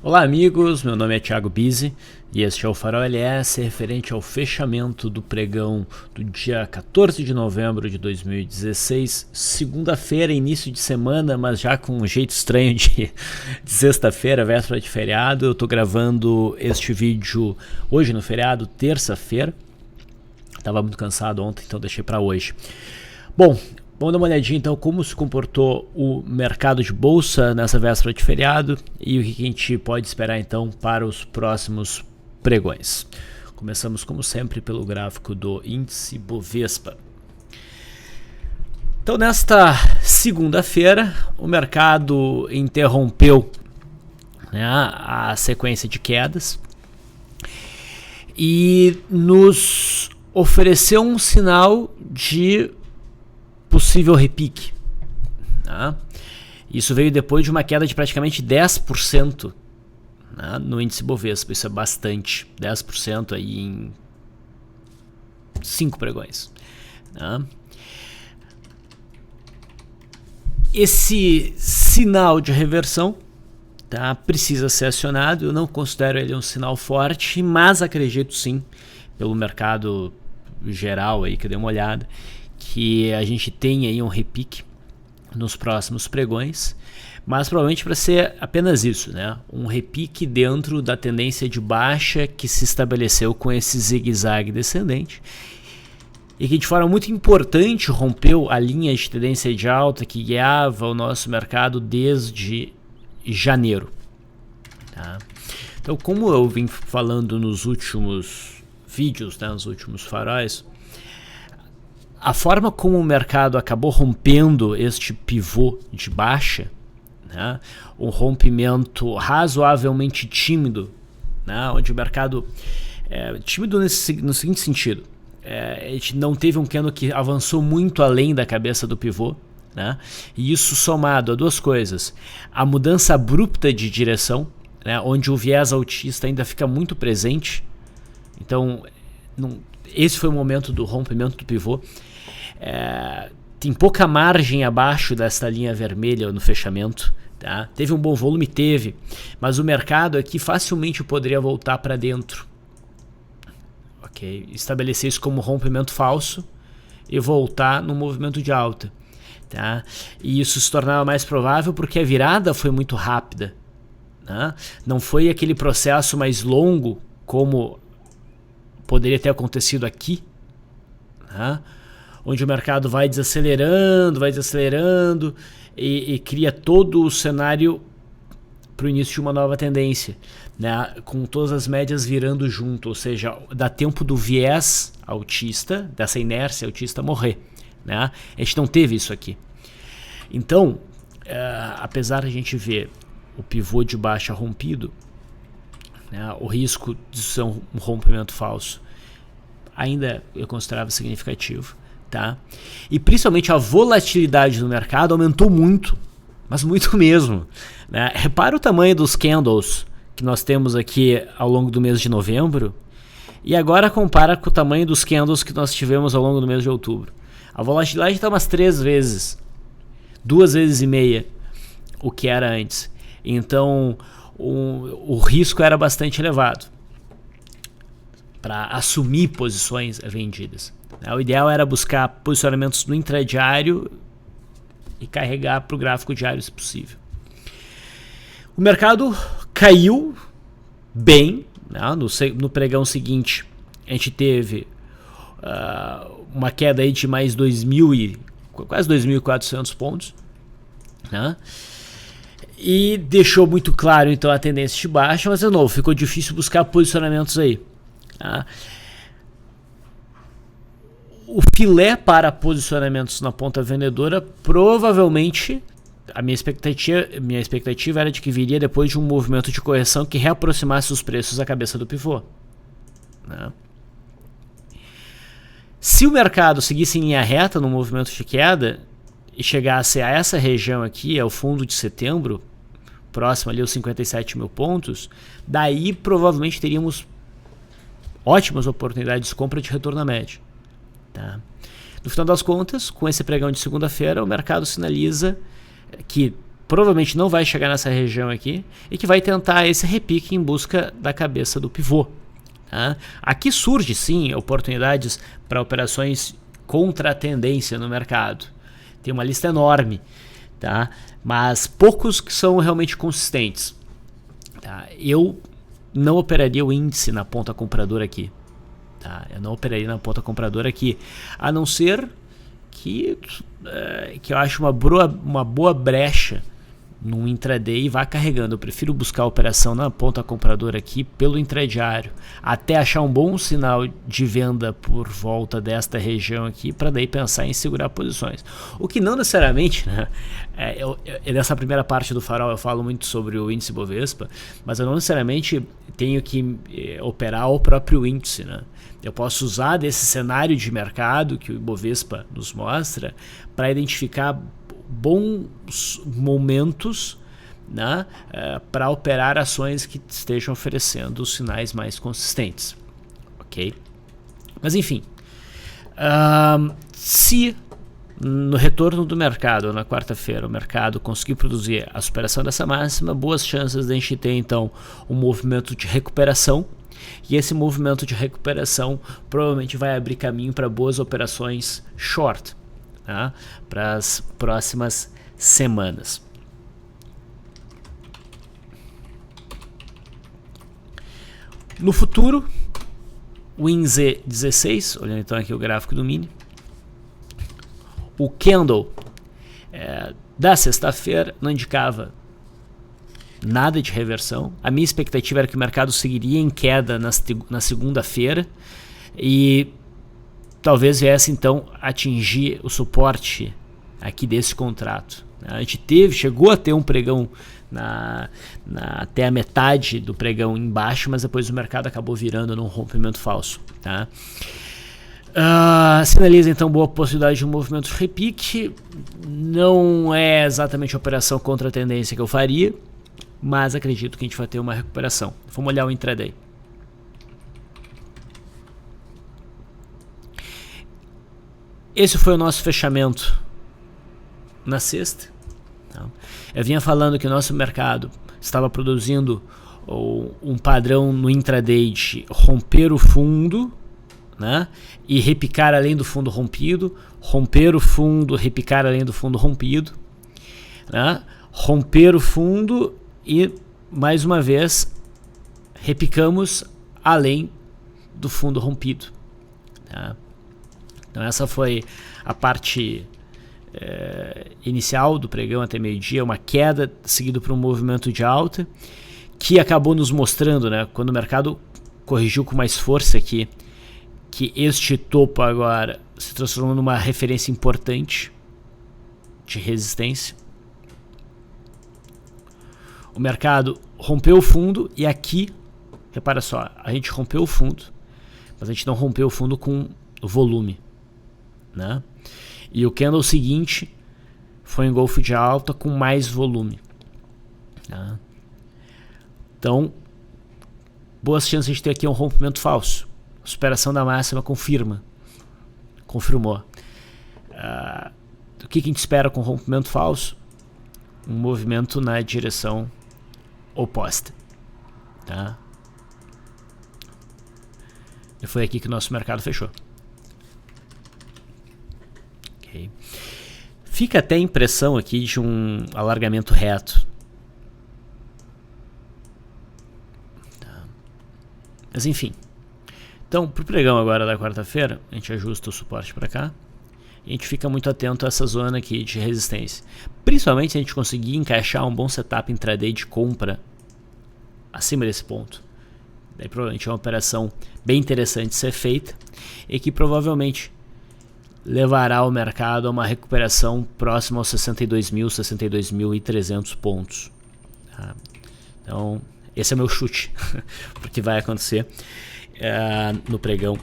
Olá amigos, meu nome é Thiago Bizzi e este é o Farol LS referente ao fechamento do pregão do dia 14 de novembro de 2016, segunda-feira, início de semana, mas já com um jeito estranho de sexta-feira, véspera de feriado. Eu tô gravando este vídeo hoje no feriado, terça-feira. Tava muito cansado ontem, então deixei para hoje. Bom, vamos dar uma olhadinha então como se comportou o mercado de bolsa nessa véspera de feriado e o que a gente pode esperar então para os próximos pregões. Começamos como sempre pelo gráfico do índice Bovespa. Então nesta segunda-feira o mercado interrompeu, né, a sequência de quedas e nos ofereceu um sinal de possível repique. Tá? Isso veio depois de uma queda de praticamente 10%, né, no índice Bovespa. Isso é bastante, 10% aí em 5 pregões. Tá? Esse sinal de reversão, tá, precisa ser acionado. Eu não considero ele um sinal forte, mas acredito sim, pelo mercado geral aí que eu dei uma olhada, que a gente tem aí um repique nos próximos pregões, mas provavelmente para ser apenas isso, né? Um repique dentro da tendência de baixa que se estabeleceu com esse zigue-zague descendente e que de forma muito importante rompeu a linha de tendência de alta que guiava o nosso mercado desde janeiro. Tá? Então, como eu vim falando nos últimos vídeos, né, nos últimos faróis, a forma como o mercado acabou rompendo este pivô de baixa, né, um rompimento razoavelmente tímido, né, onde o mercado tímido no seguinte sentido, a gente não teve um candle que avançou muito além da cabeça do pivô, né, e isso somado a duas coisas: a mudança abrupta de direção, né, onde o viés altista ainda fica muito presente. Então esse foi o momento do rompimento do pivô. Tem pouca margem abaixo dessa linha vermelha no fechamento, tá? Teve um bom volume? Teve, mas o mercado aqui facilmente poderia voltar para dentro, ok? Estabelecer isso como rompimento falso e voltar no movimento de alta, tá? E isso se tornava mais provável porque a virada foi muito rápida, né? Não foi aquele processo mais longo como poderia ter acontecido aqui, né? Onde o mercado vai desacelerando e cria todo o cenário para o início de uma nova tendência, né? Com todas as médias virando junto, ou seja, dá tempo do viés altista, dessa inércia altista morrer, né? A gente não teve isso aqui. Então, apesar de a gente ver o pivô de baixa rompido, né, o risco de ser um rompimento falso ainda eu considerava significativo. Tá? E principalmente a volatilidade do mercado aumentou muito, mas muito mesmo, né? Repara o tamanho dos candles que nós temos aqui ao longo do mês de novembro e agora compara com o tamanho dos candles que nós tivemos ao longo do mês de outubro. A volatilidade está umas 3 vezes, 2 vezes e meia o que era antes. Então o risco era bastante elevado para assumir posições vendidas. O ideal era buscar posicionamentos no intradiário e carregar para o gráfico diário se possível. O mercado caiu bem, né? No pregão seguinte a gente teve uma queda aí de mais quase 2.400 pontos, né? E deixou muito claro então a tendência de baixa, mas de novo ficou difícil buscar posicionamentos aí, tá? O filé para posicionamentos na ponta vendedora, provavelmente, a minha expectativa era de que viria depois de um movimento de correção que reaproximasse os preços à cabeça do pivô, né? Se o mercado seguisse em linha reta no movimento de queda e chegasse a essa região aqui, ao fundo de setembro, próximo ali aos 57 mil pontos, daí provavelmente teríamos ótimas oportunidades de compra de retorno à média. Tá? No final das contas, com esse pregão de segunda-feira, o mercado sinaliza que provavelmente não vai chegar nessa região aqui e que vai tentar esse repique em busca da cabeça do pivô. Tá? Aqui surge sim oportunidades para operações contra a tendência no mercado. Tem uma lista enorme, tá? Mas poucos que são realmente consistentes. Tá? Eu não operaria o índice na ponta compradora aqui. Tá? Eu não operaria na ponta compradora aqui, a não ser que eu acho uma boa brecha num intraday e vá carregando. Eu prefiro buscar a operação na ponta compradora aqui pelo intradiário, até achar um bom sinal de venda por volta desta região aqui, para daí pensar em segurar posições. O que não necessariamente, né, nessa primeira parte do farol eu falo muito sobre o índice Bovespa, mas eu não necessariamente tenho que operar o próprio índice, né? Eu posso usar desse cenário de mercado que o Ibovespa nos mostra para identificar bons momentos, né, para operar ações que estejam oferecendo sinais mais consistentes, ok? Mas enfim, se no retorno do mercado na quarta-feira o mercado conseguir produzir a superação dessa máxima, boas chances de a gente ter então um movimento de recuperação, e esse movimento de recuperação provavelmente vai abrir caminho para boas operações short, tá? Para as próximas semanas. No futuro, o WINZ16, olhando então aqui o gráfico do mini, o candle da sexta-feira não indicava nada de reversão. A minha expectativa era que o mercado seguiria em queda na segunda-feira e talvez viesse então atingir o suporte aqui desse contrato. A gente chegou a ter um pregão até a metade do pregão embaixo, mas depois o mercado acabou virando num rompimento falso. Tá? Sinaliza então boa possibilidade de um movimento de repique. Não é exatamente a operação contra a tendência que eu faria, mas acredito que a gente vai ter uma recuperação. Vamos olhar o intraday. Esse foi o nosso fechamento na sexta. Eu vinha falando que o nosso mercado estava produzindo um padrão no intraday de romper o fundo, né, e repicar além do fundo rompido, romper o fundo, repicar além do fundo rompido, né, romper o fundo e mais uma vez repicamos além do fundo rompido. Tá? Então essa foi a parte inicial do pregão até meio-dia, uma queda seguido por um movimento de alta que acabou nos mostrando, né, quando o mercado corrigiu com mais força aqui, que este topo agora se transformou numa referência importante de resistência. O mercado rompeu o fundo e aqui, repara só, a gente rompeu o fundo, mas a gente não rompeu o fundo com volume, né? E o candle seguinte foi um engolfo de alta com mais volume, tá? Então, boas chances de ter aqui um rompimento falso. A superação da máxima confirmou. O que a gente espera com rompimento falso? Um movimento na direção oposta, tá? E foi aqui que o nosso mercado fechou. Okay. Fica até a impressão aqui de um alargamento reto. Tá. Mas enfim. Então, para o pregão agora da quarta-feira, a gente ajusta o suporte para cá. E a gente fica muito atento a essa zona aqui de resistência. Principalmente se a gente conseguir encaixar um bom setup intraday de compra acima desse ponto. Daí provavelmente é uma operação bem interessante de ser feita e que provavelmente levará o mercado a uma recuperação próxima aos 62.300 pontos. Tá? Então, esse é meu chute, porque vai acontecer no pregão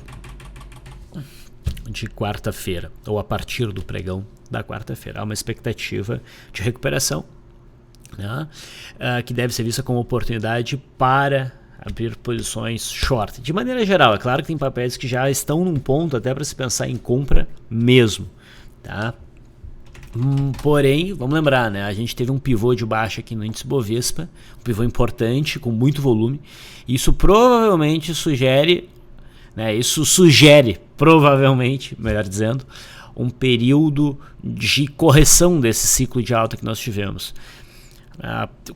de quarta-feira, ou a partir do pregão da quarta-feira. Há uma expectativa de recuperação, né, que deve ser vista como oportunidade para abrir posições short. De maneira geral, é claro que tem papéis que já estão num ponto até para se pensar em compra mesmo. Tá? Porém, vamos lembrar, né? A gente teve um pivô de baixa aqui no índice Bovespa, um pivô importante, com muito volume. Isso provavelmente sugere, né? Isso sugere, provavelmente, melhor dizendo, um período de correção desse ciclo de alta que nós tivemos.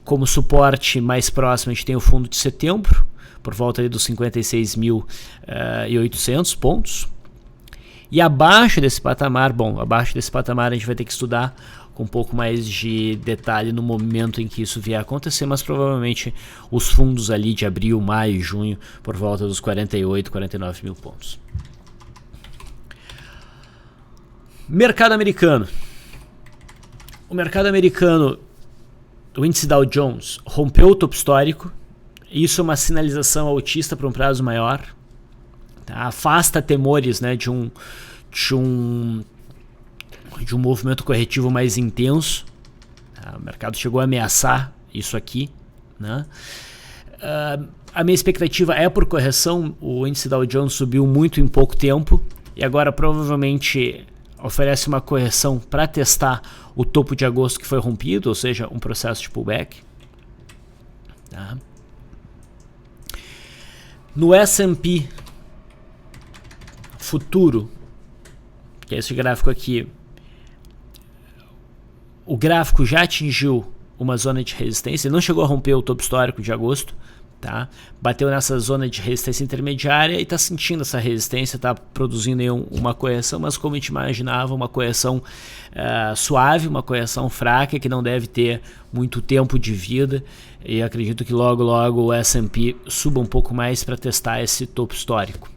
Como suporte mais próximo, a gente tem o fundo de setembro, por volta ali dos 56.800 pontos. E abaixo desse patamar, abaixo desse patamar a gente vai ter que estudar com um pouco mais de detalhe no momento em que isso vier a acontecer, mas provavelmente os fundos ali de abril, maio e junho, por volta dos 48, 49 mil pontos. Mercado americano. O mercado americano, o índice Dow Jones, rompeu o topo histórico. Isso é uma sinalização altista para um prazo maior. Tá? Afasta temores, né, de um movimento corretivo mais intenso. Tá? O mercado chegou a ameaçar isso aqui, né? A minha expectativa é por correção. O índice Dow Jones subiu muito em pouco tempo e agora provavelmente oferece uma correção para testar o topo de agosto que foi rompido, ou seja, um processo de pullback. Tá? No S&P futuro, que é esse gráfico aqui, o gráfico já atingiu uma zona de resistência, ele não chegou a romper o topo histórico de agosto, tá? Bateu nessa zona de resistência intermediária e está sentindo essa resistência, está produzindo aí uma correção, mas como a gente imaginava, uma correção suave, uma correção fraca, que não deve ter muito tempo de vida, e acredito que logo o S&P suba um pouco mais para testar esse topo histórico.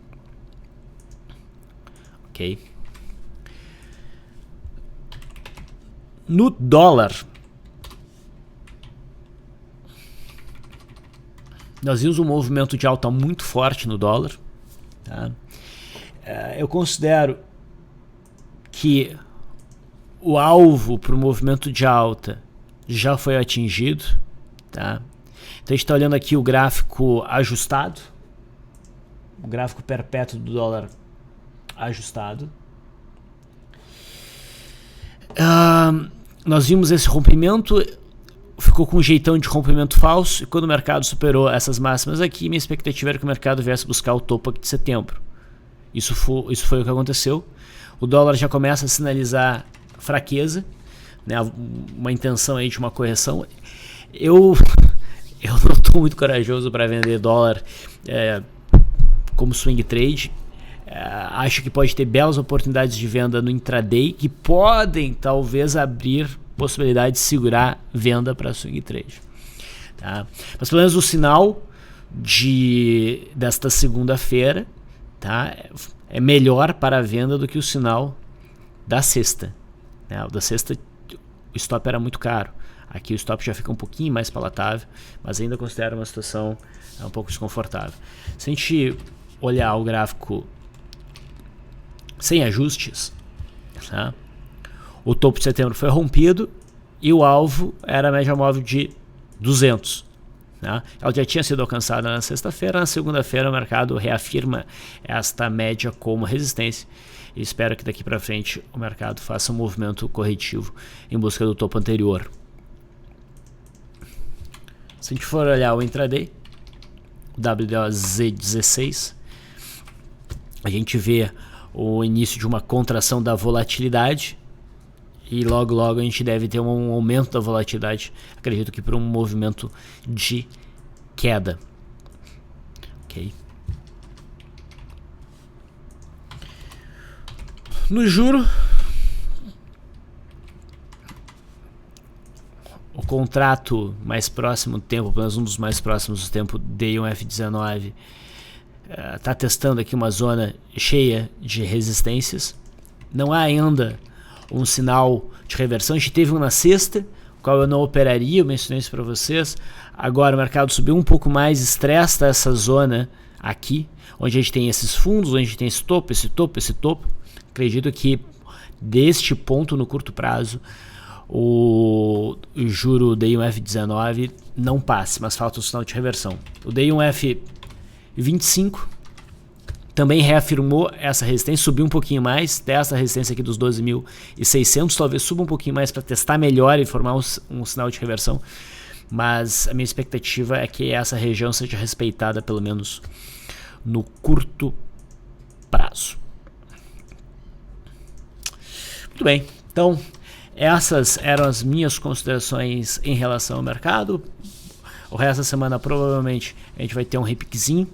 Ok? No dólar, nós vimos um movimento de alta muito forte no dólar. Tá? Eu considero que o alvo para o movimento de alta já foi atingido. Tá? Então a gente está olhando aqui o gráfico ajustado, o gráfico perpétuo do dólar ajustado. Nós vimos esse rompimento, ficou com um jeitão de rompimento falso, e quando o mercado superou essas máximas aqui, minha expectativa era que o mercado viesse buscar o topo aqui de setembro. Isso foi o que aconteceu. O dólar já começa a sinalizar fraqueza, né, uma intenção aí de uma correção. Eu não estou muito corajoso para vender dólar como swing trade. Acho que pode ter belas oportunidades de venda no intraday que podem talvez abrir possibilidade de segurar venda para swing trade. Tá? Mas pelo menos o sinal desta segunda-feira, tá, é melhor para a venda do que o sinal da sexta. Né? O da sexta, o stop era muito caro. Aqui o stop já fica um pouquinho mais palatável, mas ainda considero uma situação um pouco desconfortável. Se a gente olhar o gráfico sem ajustes, tá? O topo de setembro foi rompido e o alvo era a média móvel de 200. Tá? Ela já tinha sido alcançada na sexta-feira. Na segunda-feira o mercado reafirma esta média como resistência e espero que daqui para frente o mercado faça um movimento corretivo em busca do topo anterior. Se a gente for olhar o intraday, o WDOZ16, a gente vê o início de uma contração da volatilidade e logo a gente deve ter um aumento da volatilidade, acredito que para um movimento de queda. Ok? No juro, o contrato mais próximo do tempo, pelo menos um dos mais próximos do tempo, D1F19, está testando aqui uma zona cheia de resistências. Não há ainda um sinal de reversão. A gente teve um na sexta, qual eu não operaria, eu mencionei isso para vocês. Agora o mercado subiu um pouco mais, estressa essa zona aqui, onde a gente tem esses fundos, onde a gente tem esse topo, esse topo, esse topo. Acredito que deste ponto no curto prazo o juro D1F19 não passe, mas falta um sinal de reversão. O D1F25 também reafirmou essa resistência, subiu um pouquinho mais, testa a resistência aqui dos 12.600, talvez suba um pouquinho mais para testar melhor e formar um sinal de reversão, mas a minha expectativa é que essa região seja respeitada pelo menos no curto prazo. Muito bem, então essas eram as minhas considerações em relação ao mercado. O resto da semana provavelmente a gente vai ter um repiquezinho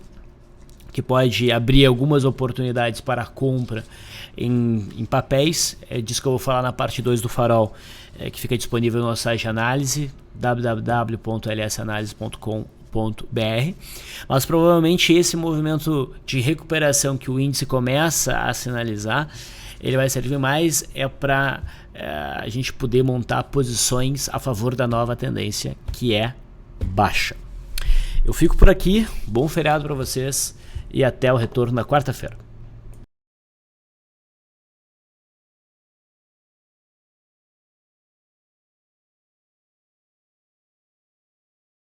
que pode abrir algumas oportunidades para compra em papéis. É disso que eu vou falar na parte 2 do Farol, que fica disponível no nosso site de análise, www.lsanalise.com.br. Mas provavelmente esse movimento de recuperação que o índice começa a sinalizar, ele vai servir mais para a gente poder montar posições a favor da nova tendência, que é baixa. Eu fico por aqui, bom feriado para vocês e até o retorno na quarta-feira.